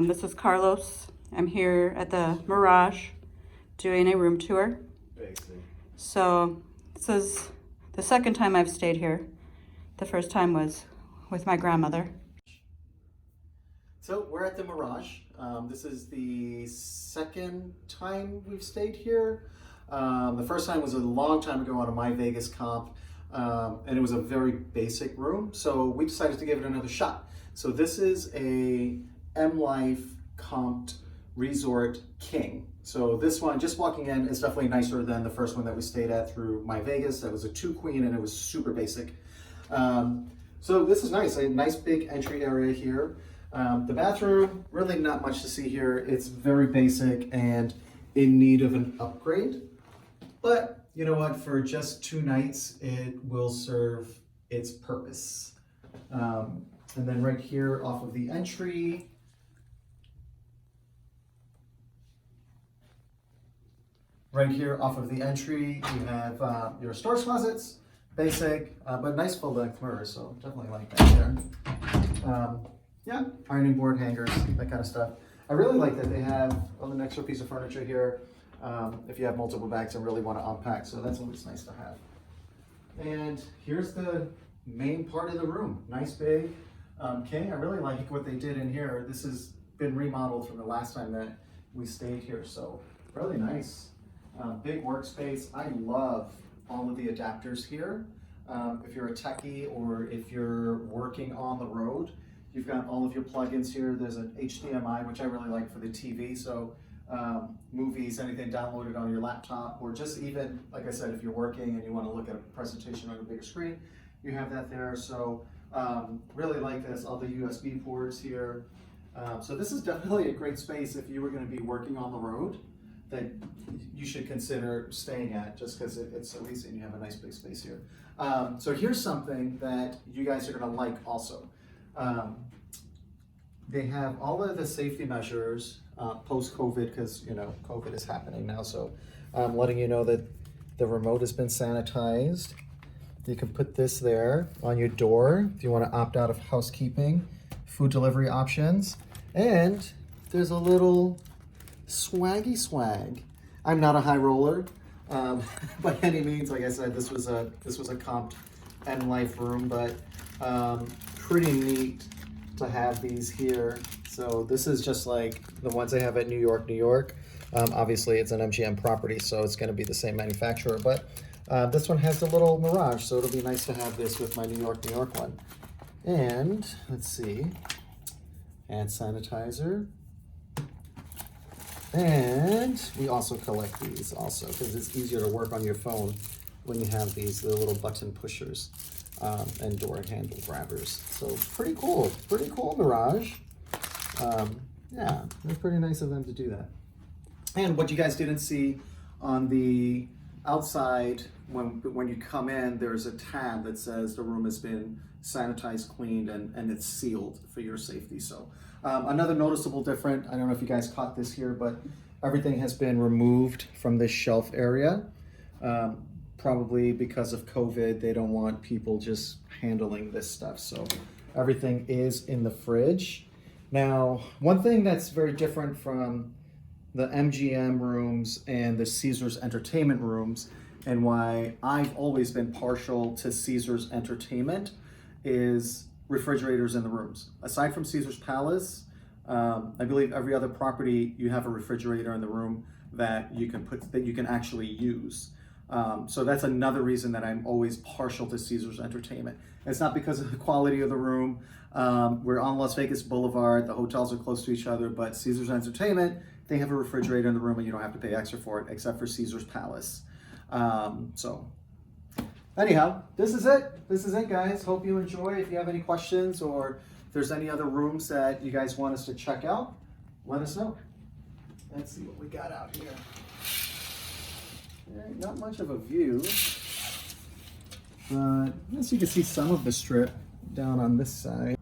This is Carlos. I'm here at the Mirage doing a room tour. So this is the second time I've stayed here. The first time was with my grandmother. So we're at the Mirage. This is the second time we've stayed here. The first time was a long time ago on a My Vegas comp, and it was a very basic room. So we decided to give it another shot. So this is a Mlife comped Resort King. So this one, just walking in, is definitely nicer than the first one that we stayed at through My Vegas. That was a 2 queen and it was super basic. So this is nice, a nice big entry area here. The bathroom, really not much to see here. It's very basic and in need of an upgrade. But you know what, for just 2 nights, it will serve its purpose. And then right here off of the entry, you have your storage closets, basic, but nice full length mirrors, so definitely like that there. Yeah, ironing board, hangers, that kind of stuff. I really like that they have an extra piece of furniture here if you have multiple bags and really want to unpack, so that's always nice to have. And here's the main part of the room. Nice big king. I really like what they did in here. This has been remodeled from the last time that we stayed here, so really nice. Big workspace. I love all of the adapters here. If you're a techie or if you're working on the road, you've got all of your plugins here. There's an HDMI, which I really like for the TV. So movies, anything downloaded on your laptop, or just even, like I said, if you're working and you want to look at a presentation on a bigger screen, you have that there. So really like this, all the USB ports here. So this is definitely a great space if you were going to be working on the road that you should consider staying at, just because it's so easy and you have a nice big space here. So here's something that you guys are going to like also. They have all of the safety measures post-COVID, because you know COVID is happening now, so I'm letting you know that the remote has been sanitized. You can put this there on your door if you want to opt out of housekeeping, food delivery options, and there's a little swaggy swag. I'm not a high roller by any means. Like I said, this was a comped Mlife room, but pretty neat to have these here. So this is just like the ones they have at New York. Obviously it's an MGM property, so it's going to be the same manufacturer, but this one has the little Mirage, so it'll be nice to have this with my New York one. And let's see, hand sanitizer. And we also collect these also, because it's easier to work on your phone when you have these, the little button pushers and door handle grabbers. So pretty cool Mirage. Yeah, it's pretty nice of them to do that. And what you guys didn't see on the outside, when you come in, there's a tab that says the room has been sanitized, cleaned, and it's sealed for your safety. So another noticeable difference, I don't know if you guys caught this here, but everything has been removed from this shelf area. Probably because of COVID, they don't want people just handling this stuff. So everything is in the fridge. Now, one thing that's very different from the MGM rooms and the Caesars Entertainment rooms, and why I've always been partial to Caesars Entertainment, is refrigerators in the rooms. Aside from Caesars Palace, I believe every other property you have a refrigerator in the room that you can actually use. So that's another reason that I'm always partial to Caesars Entertainment. It's not because of the quality of the room. We're on Las Vegas Boulevard, the hotels are close to each other, but Caesars Entertainment, they have a refrigerator in the room and you don't have to pay extra for it, except for Caesars Palace. So anyhow, this is it guys. Hope you enjoy. If you have any questions or if there's any other rooms that you guys want us to check out, let us know. Let's see what we got out here. Not much of a view, but I guess you can see some of the strip down on this side.